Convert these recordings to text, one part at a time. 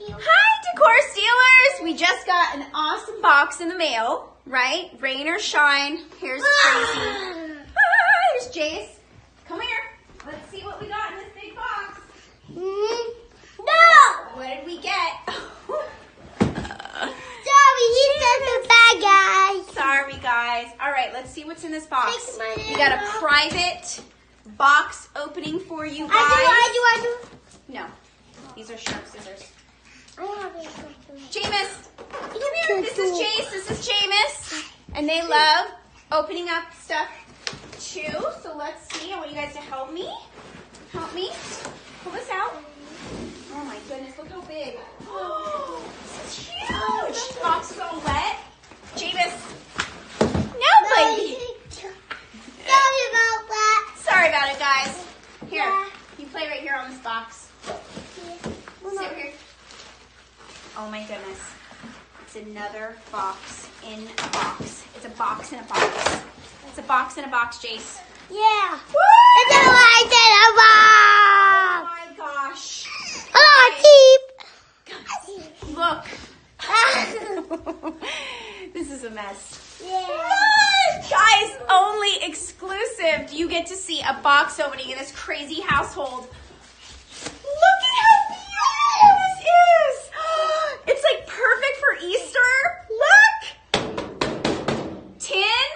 Hi, Decor Stealers! We just got an awesome box in the mail, right? Rain or shine. Here's Crazy. Here's Jace. Come here. Let's see what we got in this big box. No! What did we get? Sorry, he's just a bad guy. Sorry, guys. All right, let's see what's in this box. Take my We got a private box opening for you guys. I do. No, these are sharp scissors. I Jameis, come here. This is Jace. This is Jameis. And they love opening up stuff too. So let's see. I want you guys to help me. Help me. Pull this out. Oh my goodness, look how big. Oh, this is huge. This box is all wet. Jameis. No, buddy. Sorry about that. Sorry about it, guys. Here, Yeah. you play right here on this box. Sit here. Oh my goodness. It's another box in a box. It's a box in a box. It's a box in a box, Jace. Yeah. Woo! It's a light in a Oh box. my gosh. Hello, Look. This is a mess. Yeah. Guys, only exclusive. You get to see a box opening in this crazy household. Look at how beautiful this is. It's like perfect for Easter. Look. Tin.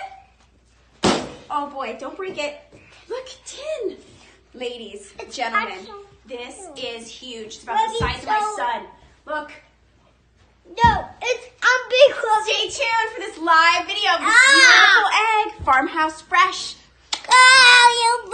Oh boy, don't break it. Look, tin. Ladies, gentlemen, this is huge. It's about the size of my son. Look. No, it's unbelievable. Stay tuned for this live video of this beautiful egg. Farmhouse Fresh. Oh, you